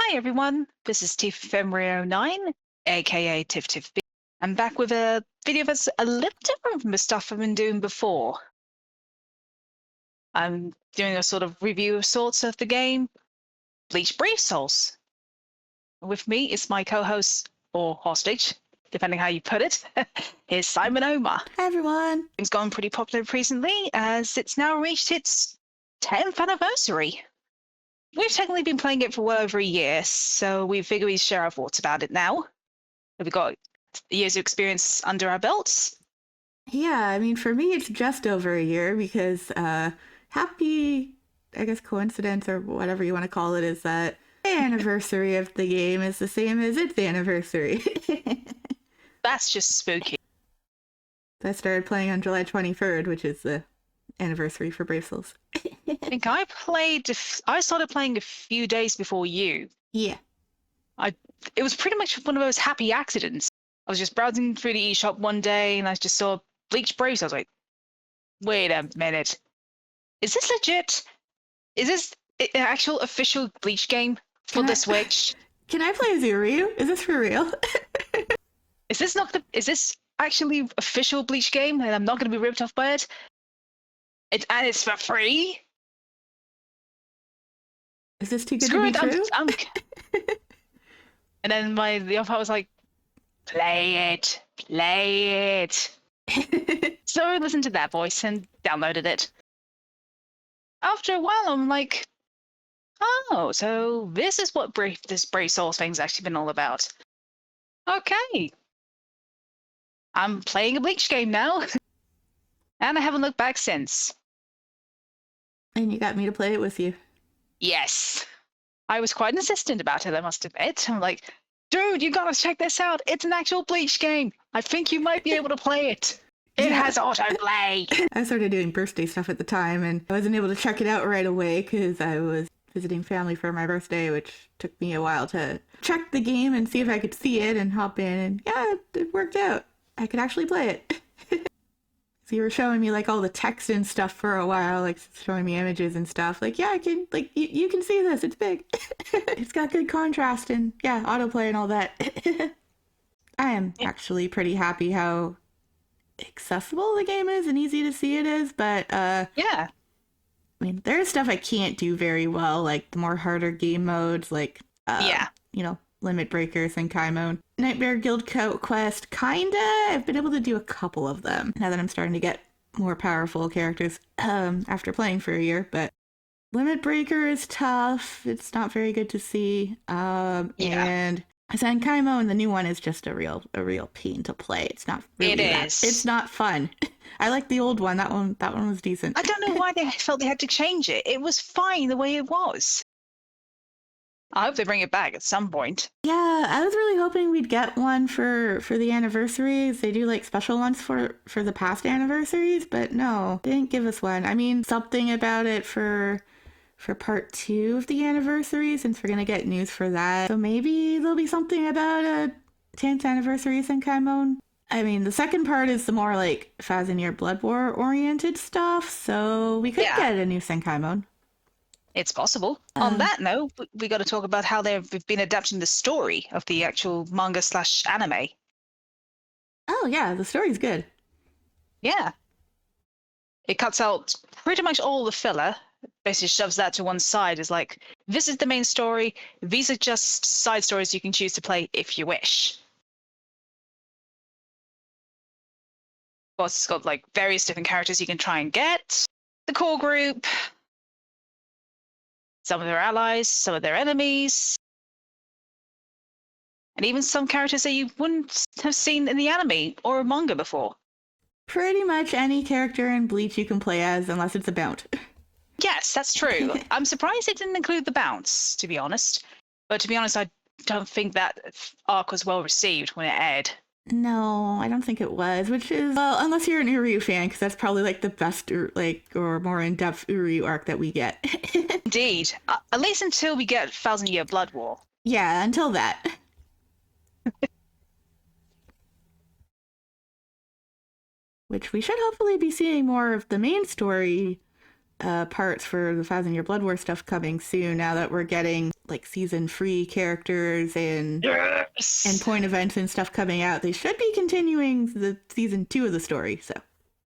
Hi everyone, this is Tiff09, aka TiffTiffB. I'm back with a video that's a little different from the stuff I've been doing before. I'm doing a sort of review of sorts of the game, Bleach Brief Souls. With me is my co-host, or hostage, depending how you put it, is SimonOuma. Hi everyone! It's gone pretty popular recently as it's now reached its 10th anniversary. We've technically been playing it for well over a year, so we figure we'd share our thoughts about it now. We've got years of experience under our belts. Yeah, I mean, for me, it's just over a year because happy, I guess, coincidence or whatever you want to call it is that the anniversary of the game is the same as its anniversary. That's just spooky. I started playing on July 23rd, which is the anniversary for Brave Souls. I think I started playing a few days before you. Yeah. It was pretty much one of those happy accidents. I was just browsing through the eShop one day and I just saw Bleach Braves. I was like, wait a minute. Is this legit? Is this an actual official Bleach game for the Switch? Can I play as Uryu? Is this for real? Is this actually official Bleach game and I'm not going to be ripped off by it? And it's for free? Is this too good to be true? And then the other part was like, play it. So I listened to that voice and downloaded it. After a while, I'm like, oh, so this is what this Brave Souls thing's actually been all about. Okay. I'm playing a Bleach game now. And I haven't looked back since. And you got me to play it with you. Yes. I was quite insistent about it, I must admit. I'm like, dude, you gotta check this out. It's an actual Bleach game. I think you might be able to play it. It has autoplay. I started doing birthday stuff at the time, and I wasn't able to check it out right away because I was visiting family for my birthday, which took me a while to check the game and see if I could see it and hop in, and yeah, it worked out. I could actually play it. So you were showing me like all the text and stuff for a while, like showing me images and stuff. Like, yeah, I can, like, you can see this. It's big. It's got good contrast and yeah, autoplay and all that. I am actually pretty happy how accessible the game is and easy to see it is, but yeah. I mean, there's stuff I can't do very well, like the more harder game modes, like you know, Limit Breakers and Kaimon. Nightmare Guild Quest, kinda. I've been able to do a couple of them now that I'm starting to get more powerful characters after playing for a year, but Limit Breaker is tough. It's not very good to see. And Kaimon, the new one, is just a real pain to play. It's not really it's not fun. I like the old one. That one was decent. I don't know why they felt they had to change it. It was fine the way it was. I hope they bring it back at some point. Yeah, I was really hoping we'd get one for the anniversaries. They do like special ones for the past anniversaries, but no, they didn't give us one. I mean, something about it for part 2 of the anniversary, since we're gonna get news for that. So maybe there'll be something about a 10th anniversary Senkaimon. I mean, the second part is the more like 1,000-year Blood War oriented stuff, so we could get a new Senkaimon. It's possible. On that note, we got to talk about how they've been adapting the story of the actual manga/anime. Oh yeah, the story's good. Yeah. It cuts out pretty much all the filler, basically shoves that to one side. Is like, this is the main story. These are just side stories you can choose to play if you wish. Of course, it's got like various different characters you can try and get. The core group. Some of their allies, some of their enemies, and even some characters that you wouldn't have seen in the anime or manga before. Pretty much any character in Bleach you can play as, unless it's a Bounce. Yes, that's true. I'm surprised it didn't include the Bounce, to be honest. But to be honest, I don't think that arc was well received when it aired. No, I don't think it was, which is, well, unless you're an Uryu fan, because that's probably like the best or more in-depth Uryu arc that we get. Indeed. At least until we get 1,000-year Blood War. Yeah, until that. Which we should hopefully be seeing more of the main story parts for the 1,000-year Blood War stuff coming soon, now that we're getting like season free characters and Yes! point events and stuff coming out, they should be continuing the season 2 of the story. So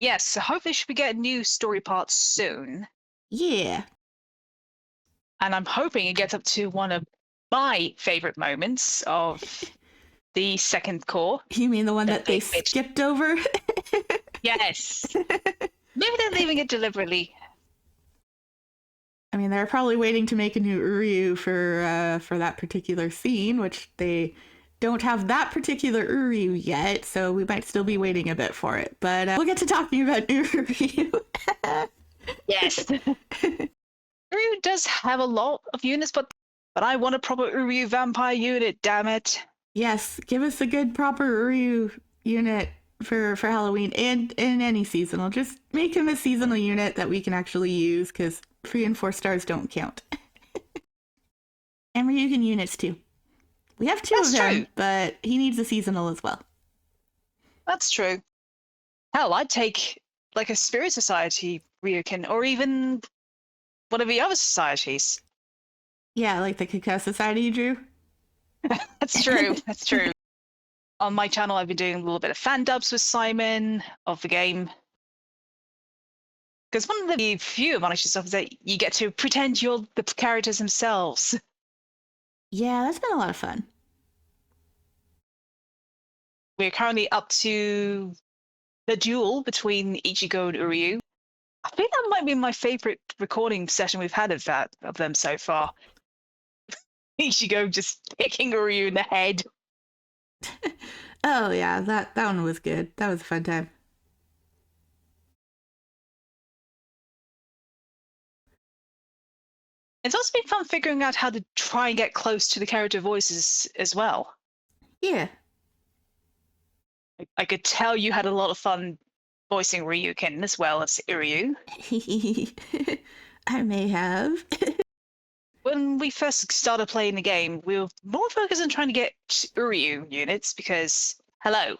Yes, so hopefully should be getting new story parts soon. yeah. And I'm hoping it gets up to one of my favorite moments of the second core. You mean the one that they bitch. skipped over? Yes. Maybe they're leaving it deliberately. I mean, they're probably waiting to make a new Uryu for that particular scene, which they don't have that particular Uryu yet, so we might still be waiting a bit for it. But we'll get to talking about new Uryu. Yes. Uryu does have a lot of units, but I want a proper Uryu vampire unit, damn it. Yes, give us a good proper Uryu unit for Halloween and in any seasonal. Just make him a seasonal unit that we can actually use, because 3 and 4 stars don't count. And Ryugen units too. We have 2 That's of him, true. but he needs a seasonal as well. That's true. Hell, I'd take like a Spirit Society Ryukin, or even one of the other societies. Yeah, like the Cacao Society you drew. That's true. That's true. On my channel, I've been doing a little bit of fan dubs with Simon of the game. Because one of the few advantages of is that you get to pretend you're the characters themselves. Yeah, that's been a lot of fun. We're currently up to the duel between Ichigo and Uryu. I think that might be my favorite recording session we've had of them so far. Ichigo just kicking Uryu in the head. Oh yeah, that one was good. That was a fun time. It's also been fun figuring out how to try and get close to the character voices as well. Yeah. I could tell you had a lot of fun voicing Ryukin as well as Uryu. I may have. When we first started playing the game, we were more focused on trying to get Uryu units because, hello.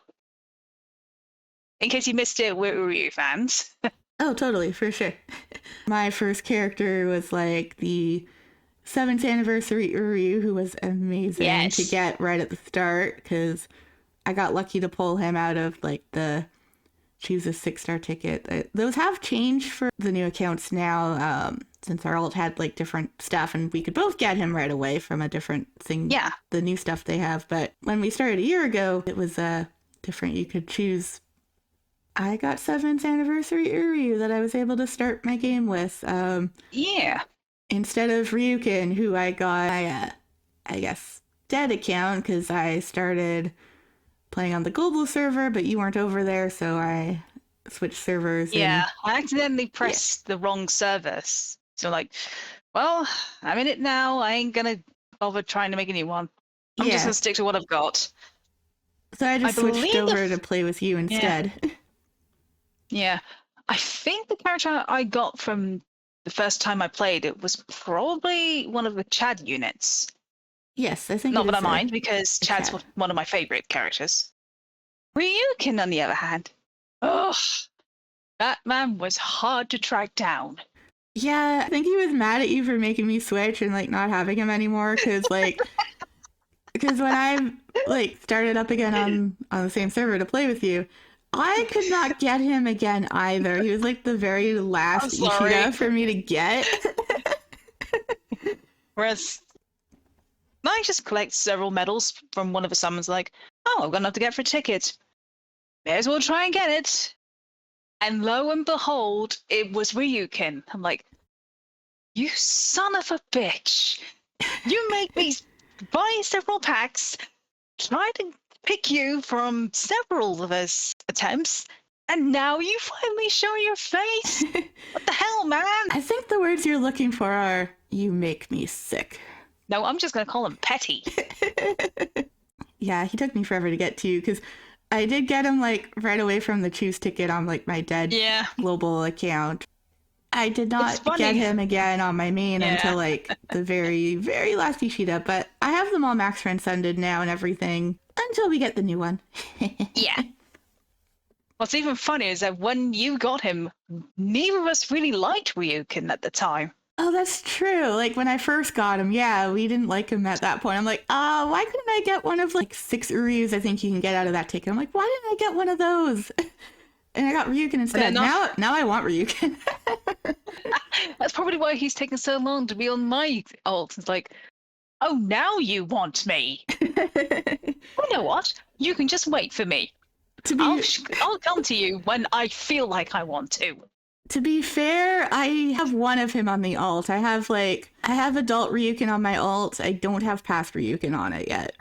In case you missed it, we're Uryu fans. Oh, totally, for sure. My first character was like the 7th anniversary Uryu, who was amazing to get right at the start, because I got lucky to pull him out of like the choose a 6-star ticket. Those have changed for the new accounts now, since our alt had like different stuff, and we could both get him right away from a different thing. Yeah. The new stuff they have. But when we started a year ago, it was different. You could choose. I got 7th anniversary Uryu that I was able to start my game with. Yeah. Instead of Ryukin, who I got I guess, dead account, because I started playing on the global server, but you weren't over there, so I switched servers. Yeah, I accidentally pressed the wrong service. So like, well, I'm in it now. I ain't gonna bother trying to make a new one. I'm just gonna stick to what I've got. So I just switched over to play with you instead. Yeah. I think the character I got from the first time I played it was probably one of the Chad units. Yes, I think not that I mind, because Chad's one of my favorite characters. Ryukin, on the other hand, that man was hard to track down. Yeah, I think he was mad at you for making me switch and like not having him anymore, because like because when I like started up again on the same server to play with you, I could not get him again either. He was like the very last Ishida for me to get. Whereas I just collect several medals from one of the summons, like, oh, I'm gonna have to get for a ticket. May as well try and get it. And lo and behold, it was Ryukin. I'm like, you son of a bitch. You make me buy several packs, try to pick you from several of those attempts, and now you finally show your face? What the hell, man? I think the words you're looking for are, you make me sick. No, I'm just going to call him petty. Yeah, he took me forever to get to, because I did get him like right away from the choose ticket on like my dead global account. I did not get him again on my main until like the very, very last Ishida, but I have them all max transcended now and everything until we get the new one. Yeah. What's even funnier is that when you got him, neither of us really liked Ryukin at the time. Oh, that's true. Like when I first got him, yeah, we didn't like him at that point. I'm like, why couldn't I get one of like 6 Uryus I think you can get out of that ticket? I'm like, why didn't I get one of those? And I got Ryukin instead. Now I want Ryukin. That's probably why he's taken so long to be on my ult. It's like, oh, now you want me. You know what? You can just wait for me. I'll come to you when I feel like I want to. To be fair, I have one of him on the ult. I have adult Ryukin on my ult. I don't have past Ryukin on it yet.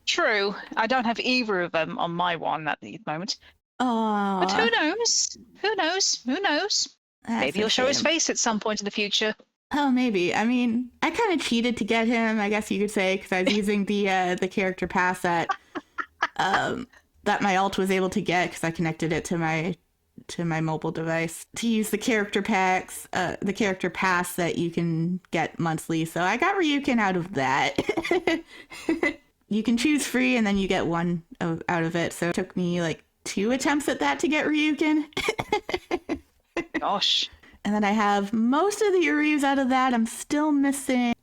True. I don't have either of them on my one at the moment. Oh. But who knows? Who knows? Who knows? Maybe he'll show his face at some point in the future. Oh, maybe. I mean, I kind of cheated to get him, I guess you could say, because I was using the character pass that my ult was able to get because I connected it to my mobile device to use the character packs, the character pass that you can get monthly. So I got Ryukin out of that. You can choose free and then you get one out of it. So it took me like 2 attempts at that to get Ryukin. Gosh. And then I have most of the Uryus out of that. I'm still missing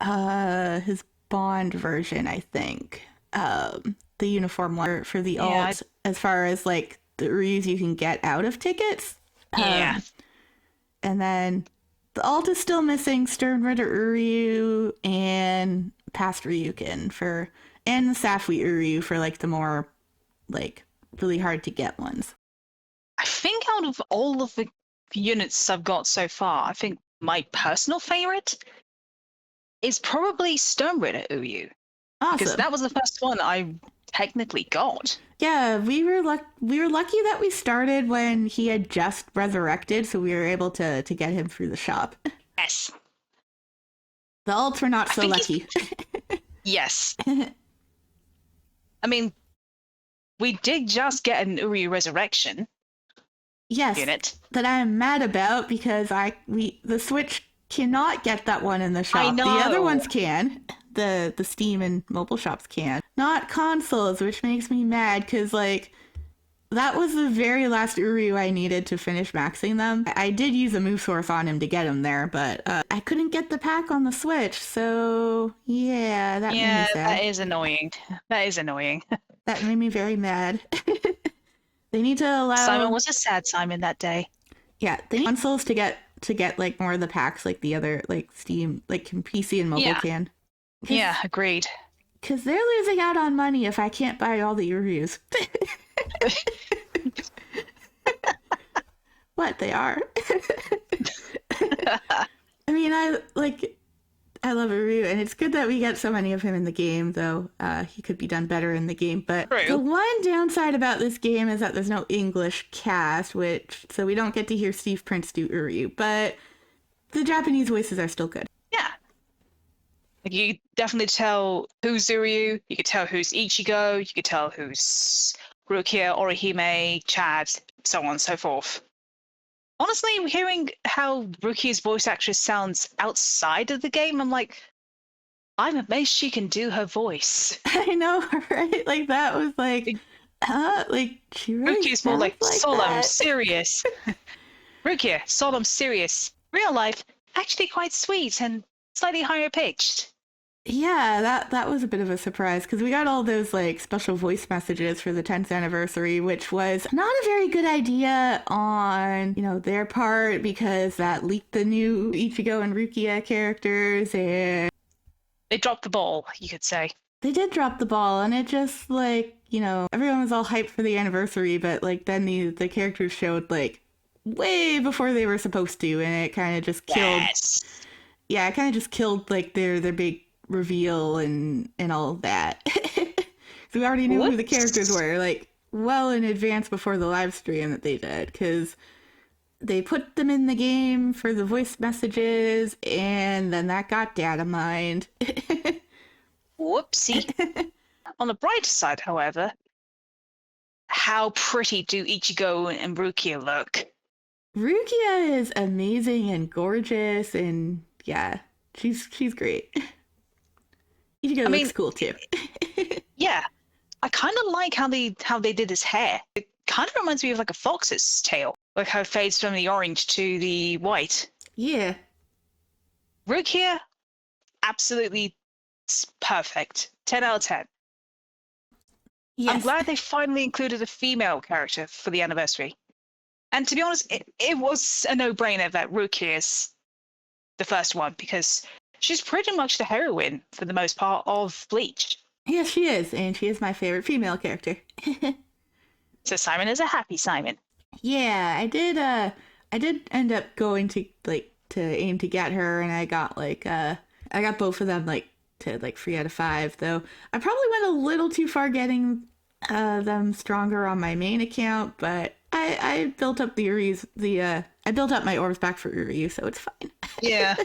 his Bond version, I think. The uniform one for the ult, as far as like the Uryus you can get out of tickets. Yeah. And then the ult is still missing Sternritter Uryu and past Ryukin and the Safui Uryu for like the more like really hard to get ones. I think out of all of the units I've got so far, I think my personal favorite is probably Sternritter Uryu. Awesome. Because that was the first one I technically got. Yeah, we were lucky that we started when he had just resurrected, so we were able to get him through the shop. Yes. The ults were not so lucky. Yes. I mean, we did just get an Uryu Resurrection. Yes, unit that I'm mad about because the Switch cannot get that one in the shop. I know. The other ones can. The Steam and mobile shops can. Not consoles, which makes me mad because like that was the very last Uryu I needed to finish maxing them. I did use a move source on him to get him there, but I couldn't get the pack on the Switch. So yeah, that made me sad. That is annoying. That is annoying. That made me very mad. They need to allow Simon was a sad Simon that day. Yeah, they need consoles to get like more of the packs like the other like Steam, like PC and mobile can. Yeah, agreed. Because they're losing out on money if I can't buy all the Uryus. What they are. I mean, I love Uryu, and it's good that we get so many of him in the game, though he could be done better in the game. But the one downside about this game is that there's no English cast, so we don't get to hear Steve Prince do Uryu, but the Japanese voices are still good. Yeah. Like, you definitely tell who's Uryu, you could tell who's Ichigo, you could tell who's Rukia, Orihime, Chad, so on and so forth. Honestly, hearing how Rukia's voice actress sounds outside of the game, I'm like, I'm amazed she can do her voice. I know, right? Like, that was like, like, she really Rukia's more like solemn, that. serious. Rukia, solemn, serious. Real life, actually quite sweet and slightly higher pitched. Yeah, that was a bit of a surprise because we got all those like special voice messages for the 10th anniversary, which was not a very good idea on, their part because that leaked the new Ichigo and Rukia characters and they dropped the ball, you could say. They did drop the ball and it just like, everyone was all hyped for the anniversary, but like then the characters showed like way before they were supposed to and it kind of just killed. Yes. Yeah, it kind of just killed like their big reveal and all of that. So we already knew who the characters were like well in advance before the live stream that they did because they put them in the game for the voice messages and then that got data mined. Whoopsie. On the brighter side, however, how pretty do Ichigo and Rukia look? Rukia is amazing and gorgeous and yeah, she's great. Ichigo looks cool too. Yeah, I kind of like how they did his hair. It kind of reminds me of like a fox's tail, like how it fades from the orange to the white. Yeah. Rukia, absolutely perfect. 10 out of 10. Yes. I'm glad they finally included a female character for the anniversary. And to be honest, it was a no-brainer that Rukia is the first one, because she's pretty much the heroine for the most part of Bleach. Yes, she is, and she is my favorite female character. So Simon is a happy Simon. Yeah, I did end up going to aim to get her, and I got I got both of them to 3 out of 5, though I probably went a little too far getting them stronger on my main account, but I built up I built up my orbs back for Uryu, so it's fine. Yeah.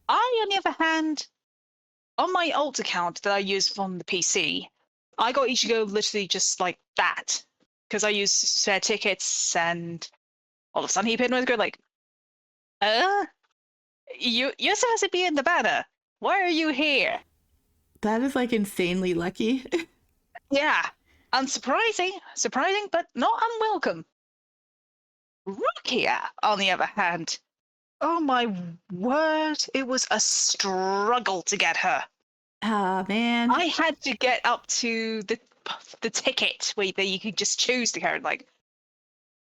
I, on the other hand, on my alt account that I use from the PC, I got Ichigo literally just like that. Because I use spare tickets, and all of a sudden he appeared with good like, you're supposed to be in the banner. Why are you here? That is insanely lucky. Yeah. Unsurprising, surprising, but not unwelcome. Rukia, on the other hand, oh my word, it was a struggle to get her. Ah, man. I had to get up to the ticket where you could just choose the character. Like,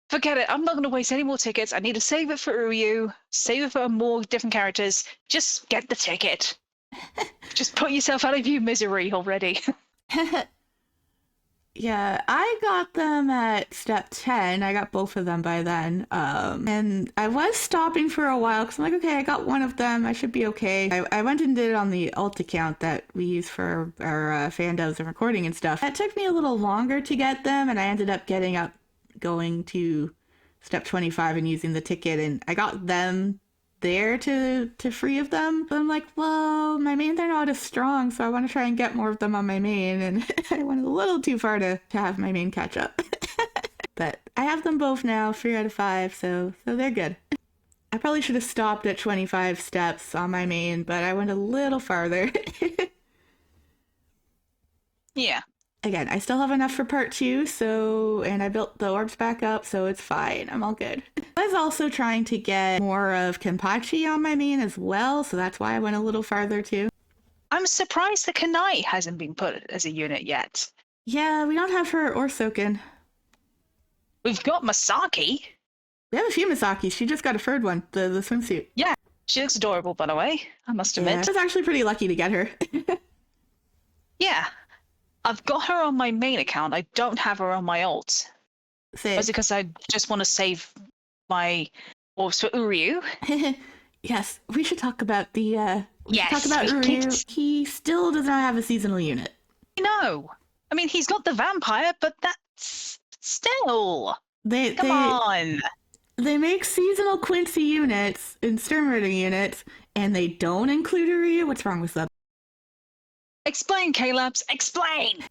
forget it. I'm not going to waste any more tickets. I need to save it for Uryu, save it for more different characters. Just get the ticket. Just put yourself out of your misery already. Yeah, I got them at step 10. I got both of them by then. And I was stopping for a while because I'm like, okay, I got one of them. I should be okay. I went and did it on the alt account that we use for our fan dubs and recording and stuff. That took me a little longer to get them, and I ended up going to step 25 and using the ticket, and I got them there to free of them. But I'm like, well, my main, they're not as strong, so I want to try and get more of them on my main, and I went a little too far to have my main catch up. But I have them both now, 3 out of 5, so they're good. I probably should have stopped at 25 steps on my main, but I went a little farther. Yeah. Again, I still have enough for part 2, and I built the orbs back up, so it's fine. I'm all good. I was also trying to get more of Kenpachi on my main as well, so that's why I went a little farther too. I'm surprised that Kanai hasn't been put as a unit yet. Yeah, we don't have her or Soken. We've got Masaki. We have a few Misakis. She just got a third one, the swimsuit. Yeah, she looks adorable, by the way, I must admit. I was actually pretty lucky to get her. Yeah. I've got her on my main account. I don't have her on my alt. That's because I just want to save my orbs for Uryu. Yes, we should talk about the Yes, talk about Uryu. He still does not have a seasonal unit. No. I mean, he's got the vampire, but that's still. Come on. They make seasonal Quincy units and Sturmritter units, and they don't include Uryu. What's wrong with them? Explain, KLabs. Explain.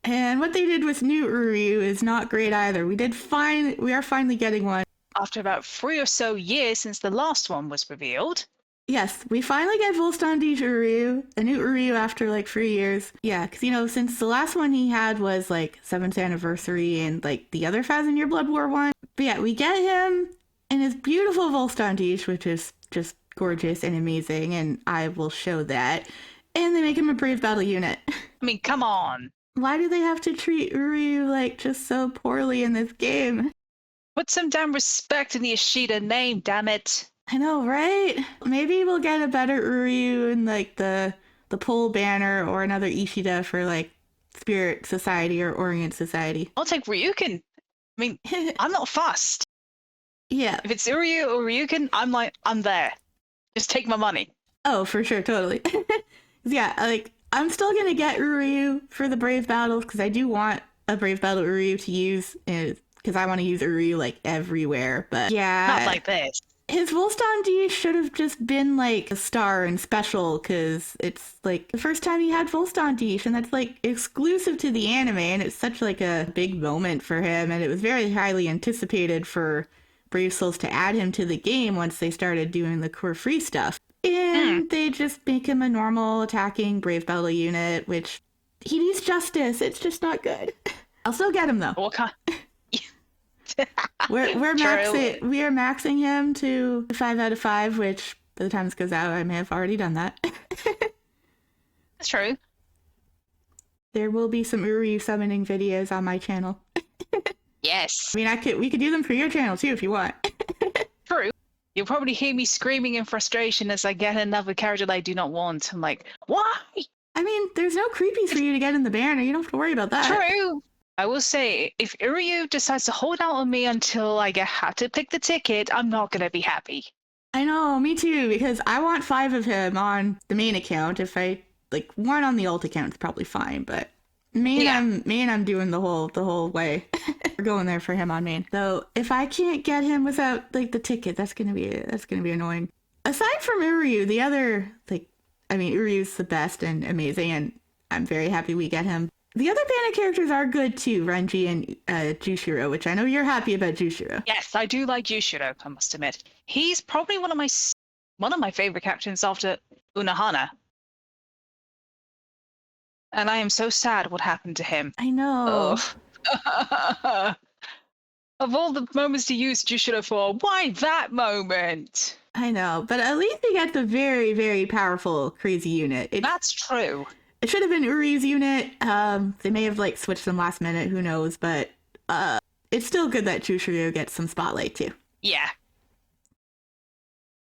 And what they did with new Uryu is not great either. We are finally getting one. After about 3 or so years since the last one was revealed. Yes, we finally get Volstandij Uryu, a new Uryu after 3 years. Yeah, because since the last one he had was 7th anniversary and the other Thousand Year Blood War one. But yeah, we get him in his beautiful Volstandij, which is just gorgeous and amazing, and I will show that. And they make him a Brave Battle unit. I mean, come on. Why do they have to treat Uryu just so poorly in this game? Put some damn respect in the Ishida name, damn it. I know, right? Maybe we'll get a better Uryu in the pole banner, or another Ishida for Spirit Society or Orient Society. I'll take Ryuken. I mean, I'm not fussed. Yeah. If it's Uryu or Ryuken, I'm there. Just take my money. Oh, for sure, totally. Yeah, I'm still gonna get Uryu for the Brave Battles, because I do want a Brave Battle Uryu to use, because I want to use Uryu everywhere, but yeah. Not like this. His Volstandij should have just been a star and special, because it's the first time he had Volstandij, and that's exclusive to the anime, and it's such a big moment for him, and it was very highly anticipated for Brave Souls to add him to the game once they started doing the core free stuff. And they just make him a normal attacking Brave Battle unit, which he needs justice. It's just not good. I'll still get him though. What kind? We are maxing him to 5 out of 5, which by the time this goes out, I may have already done that. That's true. There will be some Uryu summoning videos on my channel. Yes. I mean, we could do them for your channel too if you want. True. You'll probably hear me screaming in frustration as I get another character that I do not want. I'm like, why? I mean, there's no creepies for you to get in the banner. You don't have to worry about that. True. I will say, if Uryu decides to hold out on me until I have to pick the ticket, I'm not going to be happy. I know, me too, because I want 5 of him on the main account. If I, like, 1 on the alt account is probably fine, but main, I'm doing the whole way. We're going there for him on main. So if I can't get him without, like, the ticket, that's gonna be annoying. Aside from Uryu, the other, like, I mean, Uryu's the best and amazing, and I'm very happy we get him. The other banner characters are good too, Renji and Jushiro, which I know you're happy about Jushiro. Yes, I do like Jushiro, I must admit. He's probably one of my favorite captains after Unohana. And I am so sad what happened to him. I know. Oh. Of all the moments to use Jushiro for, why that moment? I know, but at least we got the very, very powerful crazy unit. That's true. It should have been Uri's unit. They may have like switched them last minute, who knows, but it's still good that Jushiro gets some spotlight too. Yeah.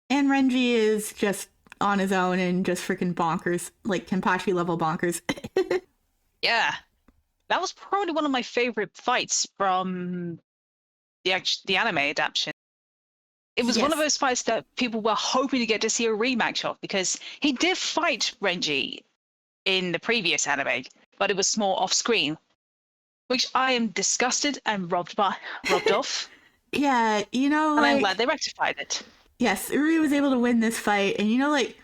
And Renji is just on his own and just freaking bonkers, like Kenpachi level bonkers. Yeah. That was probably one of my favorite fights from the anime adaptation. It was one of those fights that people were hoping to get to see a rematch of, because he did fight Renji in the previous anime, but it was more off screen, which I am disgusted and robbed off. Yeah, you know, and I'm glad they rectified it. Yes, Uri was able to win this fight, and you know, like,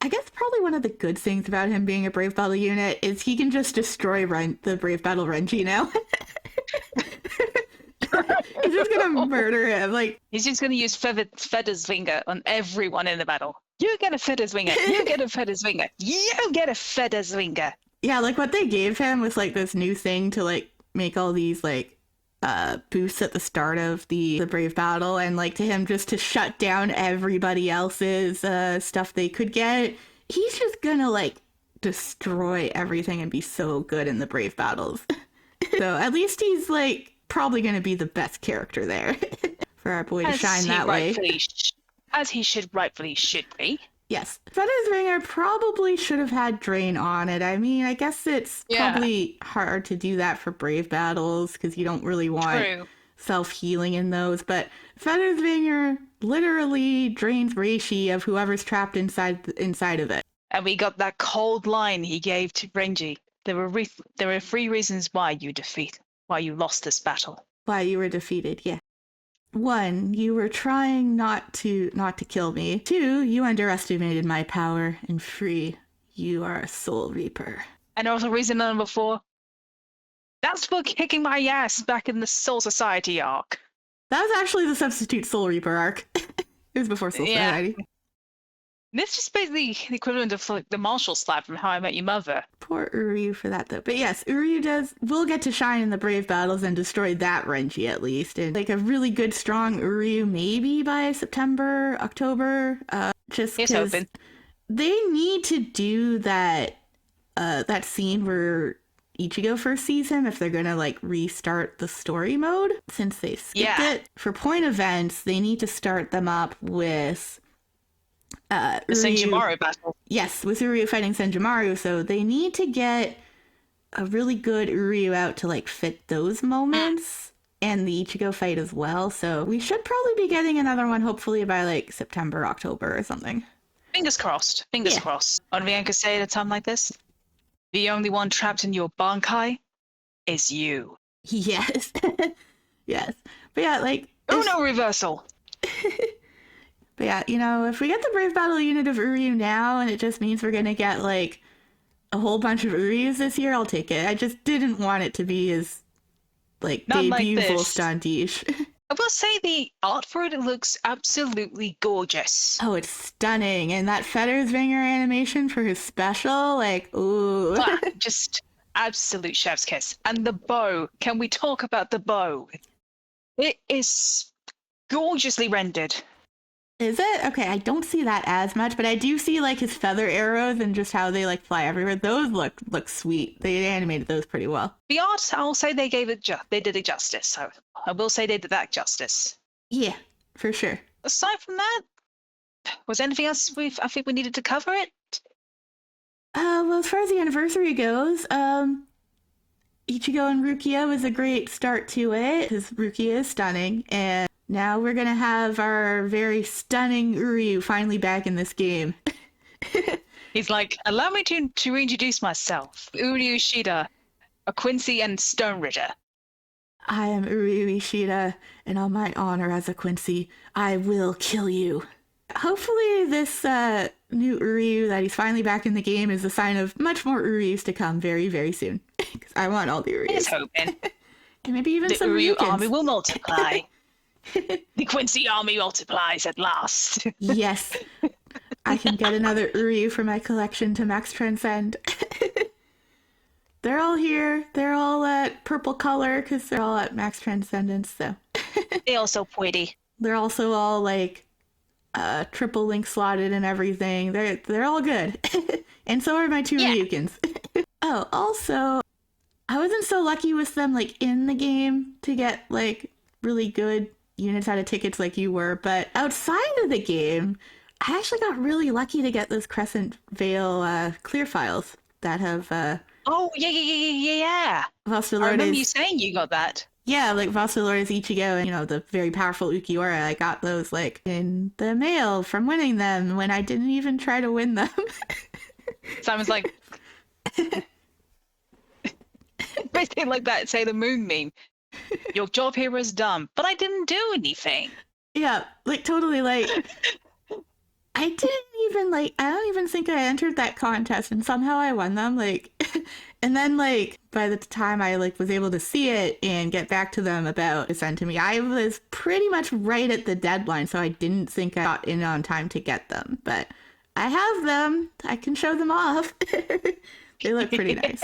I guess probably one of the good things about him being a Brave Battle unit is he can just destroy the Brave Battle Renji now. He's just gonna murder him. Like, he's just gonna use Feather's Finger on everyone in the battle. You get a Feather's Finger. You get a Feather's Finger. You get a Feather's Finger. Yeah, like what they gave him was like this new thing to like make all these like boosts at the start of the Brave Battle, and like to him just to shut down everybody else's stuff they could get. He's just gonna like destroy everything and be so good in the Brave Battles. So at least he's like probably gonna be the best character there for our boy to shine that way. As he rightfully should be. Yes. Feather's Ringer probably should have had Drain on it. I mean, I guess it's probably hard to do that for Brave Battles because you don't really want self-healing in those. But Feather's Ringer literally drains Reishi of whoever's trapped inside of it. And we got that cold line he gave to Renji. There were 3 reasons why you lost this battle. Why you were defeated, yeah. 1, you were trying not to kill me. 2, you underestimated my power. And 3, you are a Soul Reaper. And also reason number 4, that's for kicking my ass back in the Soul Society arc. That was actually the substitute Soul Reaper arc. It was before Soul Society. This is basically the equivalent of like the Marshall slap from How I Met Your Mother. Poor Uryu for that though. But yes, Uryu will get to shine in the Brave Battles and destroy that Renji at least. And like a really good strong Uryu maybe by September, October. Just because they need to do that scene where Ichigo first sees him if they're gonna like restart the story mode, since they skipped it. For point events, they need to start them up with the Senjumaru battle. Yes, with Uryu fighting Senjumaru, so they need to get a really good Uryu out to like fit those moments and the Ichigo fight as well. So we should probably be getting another one hopefully by like September, October or something. Fingers crossed. Fingers crossed. Only thing I could say at a time like this, the only one trapped in your Bankai is you. Yes. Yes. But yeah, like Uno reversal. But yeah, you know, if we get the Brave Battle unit of Uryu now, and it just means we're gonna get like a whole bunch of Uryus this year, I'll take it. I just didn't want it to be as like debut full standish. I will say the art for it looks absolutely gorgeous. Oh, it's stunning. And that Feathers Ringer animation for his special, like, ooh. Just absolute chef's kiss. And the bow. Can we talk about the bow? It is gorgeously rendered. Is it? Okay, I don't see that as much, but I do see like his feather arrows and just how they like fly everywhere. Those look sweet. They animated those pretty well. The art, I'll say they gave it they did it justice. So I will say they did that justice. Yeah, for sure. Aside from that, was anything else I think we needed to cover it? Well, as far as the anniversary goes, Ichigo and Rukia was a great start to it because Rukia is stunning, and now we're gonna have our very stunning Uryu finally back in this game. He's like, allow me to reintroduce myself. Uryu Ishida, a Quincy and Stone Ritter. I am Uryu Ishida, and on my honor as a Quincy, I will kill you. Hopefully this new Uryu that he's finally back in the game is a sign of much more Uryus to come very, very soon. Because I want all the Uryus. Here's hoping. And maybe even the some Uryu Ryukins. army will multiply. The Quincy army multiplies at last. Yes. I can get another Uryu for my collection to max transcend. They're all here. They're all at purple color because they're all at max transcendence. So They're all so pretty. they're also all like triple link slotted and everything. They're all good. And so are my two Ryukins. Oh, also, I wasn't so lucky with them like in the game to get like really good units out of tickets like you were, but outside of the game, I actually got really lucky to get those Crescent Veil clear files that have Oh, yeah. I remember you saying you got that. Yeah, like Vasilor's Ichigo and, you know, the very powerful Ukiura. I got those, like, in the mail from winning them when I didn't even try to win them. Simon's like... basically like that Sailor Moon meme. Your job here is done, but I didn't do anything. Yeah, like, totally, like... I don't even think I entered that contest, and somehow I won them, like... And then, like, by the time I, like, was able to see it and get back to them about to send to me, I was pretty much right at the deadline, so I didn't think I got in on time to get them. But I have them. I can show them off. They look pretty nice.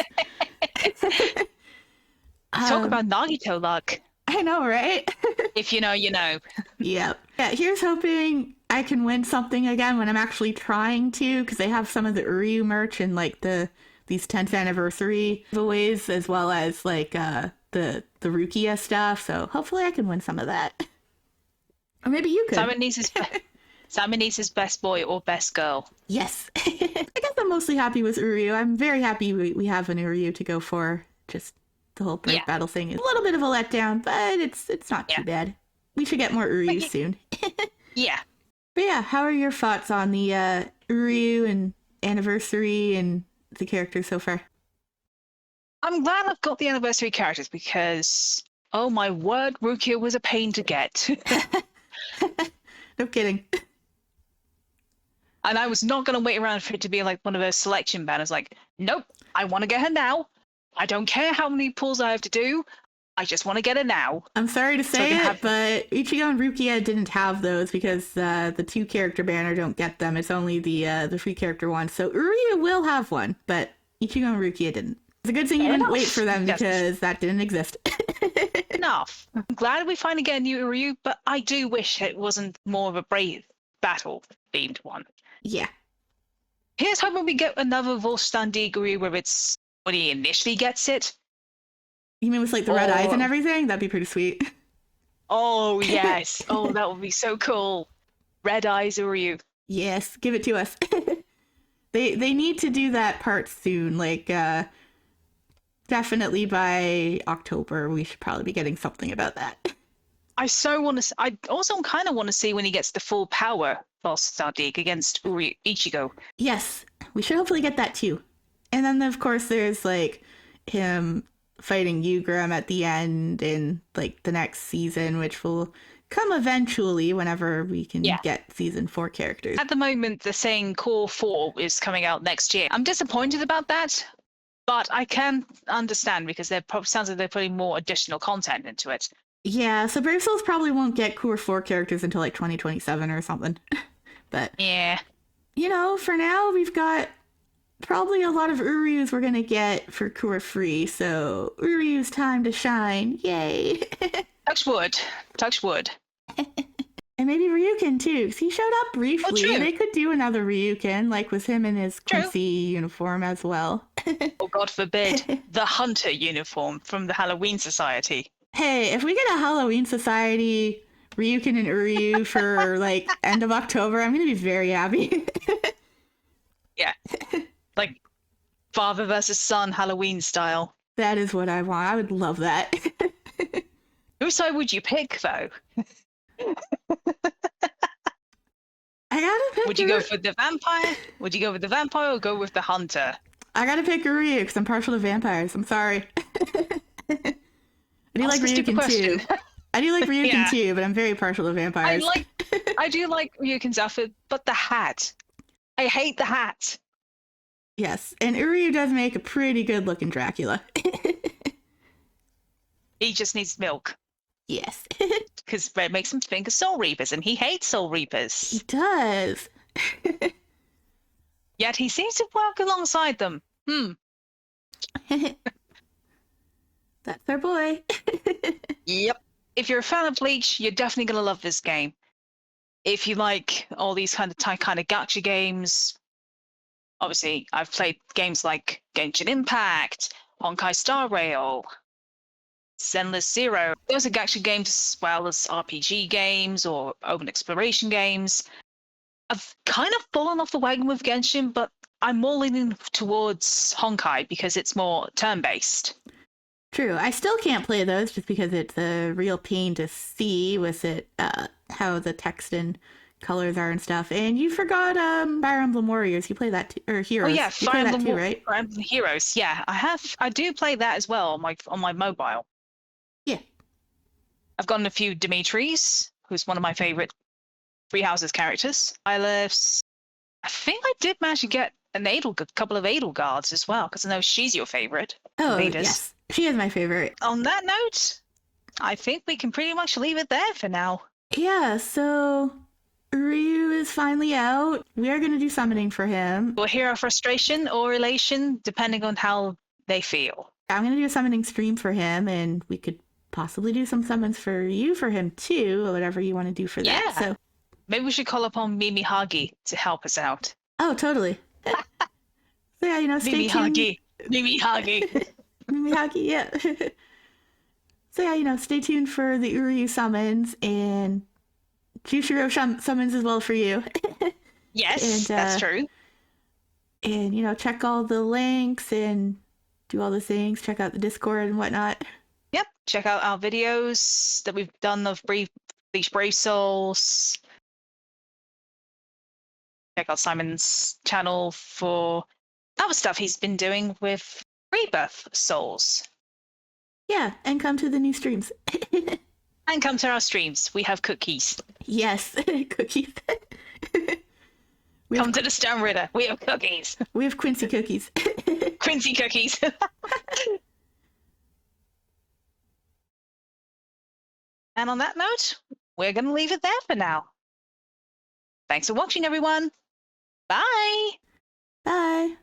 Talk about Nagito luck. I know, right? If you know, you know. Yep. Yeah, here's hoping I can win something again when I'm actually trying to, because they have some of the Uryu merch and, like, these 10th anniversary giveaways, as well as like the Rukia stuff. So hopefully I can win some of that. Or maybe you could. Simon needs his best boy or best girl. Yes. I guess I'm mostly happy with Uryu. I'm very happy we have an Uryu to go for. Just the whole break battle thing is a little bit of a letdown, but it's not too bad. We should get more Uryu soon. Yeah. But yeah, how are your thoughts on the Uryu and anniversary and the characters so far? I'm glad I've got the anniversary characters because, oh my word, Rukia was a pain to get. No kidding. And I was not going to wait around for it to be like one of those selection banners like, nope, I want to get her now. I don't care how many pulls I have to do. I just want to get her now. I'm sorry to say but Ichigo and Rukia didn't have those because the two character banner don't get them. It's only the free character one. So Uryu will have one, but Ichigo and Rukia didn't. It's a good thing you didn't wait for them because that didn't exist. Enough. I'm glad we finally get a new Uryu, but I do wish it wasn't more of a brave battle themed one. Yeah. Here's hoping we get another Volstandi Uryu where it's when he initially gets it. You mean with like the red eyes and everything? That'd be pretty sweet. Oh, yes. Oh, that would be so cool. Red eyes Uryu. Yes, give it to us. They need to do that part soon. Like, definitely by October, we should probably be getting something about that. I so want to. I also kind of want to see when he gets the full power Volstandi against Ichigo. Yes, we should hopefully get that too. And then, of course, there's like him fighting Ugram at the end in like the next season, which will come eventually whenever we can get season 4 characters. At the moment, they're saying Core 4 is coming out next year. I'm disappointed about that, but I can understand because sounds like they're putting more additional content into it. Yeah, so Brave Souls probably won't get Core 4 characters until like 2027 or something. But yeah, you know, for now we've got probably a lot of Uryus we're gonna get for Core free, so Uryu's time to shine. Yay! Touch wood. Touch wood. And maybe Ryukin too, 'cause he showed up briefly. true. They could do another Ryukin, like with him in his True. Quincy uniform as well. Or God forbid, the hunter uniform from the Halloween Society. Hey, if we get a Halloween Society Ryukin and Uryu for like end of October, I'm gonna be very happy. Yeah. Like father versus son Halloween style. That is what I want. I would love that. Whose side would you pick, though? I gotta pick. Would you go for the vampire? Would you go with the vampire or go with the hunter? I gotta pick Uryu because I'm partial to vampires. I'm sorry. I do like Ryukin too. I do like Ryukin too, but I'm very partial to vampires. I do like Ryukin's outfit, but the hat. I hate the hat. Yes, and Uryu does make a pretty good looking Dracula. He just needs milk. Yes. Because it makes him think of Soul Reapers, and he hates Soul Reapers. He does. Yet he seems to work alongside them. That's our boy. Yep. If you're a fan of Bleach, you're definitely going to love this game. If you like all these kind of gacha games, obviously I've played games like Genshin Impact, Honkai Star Rail, Zenless Zero. Those are gacha games as well as RPG games or open exploration games. I've kind of fallen off the wagon with Genshin, but I'm more leaning towards Honkai because it's more turn-based. True. I still can't play those just because it's a real pain to see with it, how the text and colors are and stuff. And you forgot Fire Emblem Warriors. You play that too, or Heroes. Oh yeah, you play that too, right? Fire Emblem Heroes. Yeah, I have. I do play that as well on my mobile. Yeah. I've gotten a few Dimitris, who's one of my favorite Three Houses characters. I think I did manage to get a couple of Edelgards as well, because I know she's your favorite. Oh, leaders. yes. She is my favorite. On that note, I think we can pretty much leave it there for now. Yeah, so Ryu is finally out. We are going to do summoning for him. We'll hear our frustration or elation, depending on how they feel. I'm going to do a summoning stream for him, and we could possibly do some summons for you for him too, or whatever you want to do for that. Yeah. So maybe we should call upon Mimi Hagi to help us out. Oh, totally. So yeah, stay Mimi tuned. Hagi. Mimi Hagi. Mimi Hagi, yeah. So yeah, stay tuned for the Uryu summons and Jushiro summons as well for you. Yes, and, that's true. And check all the links and do all the things. Check out the Discord and whatnot. Yep, check out our videos that we've done of Bleach Brave Souls. Check out Simon's channel for other stuff he's been doing with Rebirth Souls. Yeah, and come to the new streams. And come to our streams. We have cookies. Yes, cookies. Come to the Stone Ritter. We have cookies. We have Quincy cookies. Quincy cookies. And on that note, we're going to leave it there for now. Thanks for watching, everyone. Bye. Bye.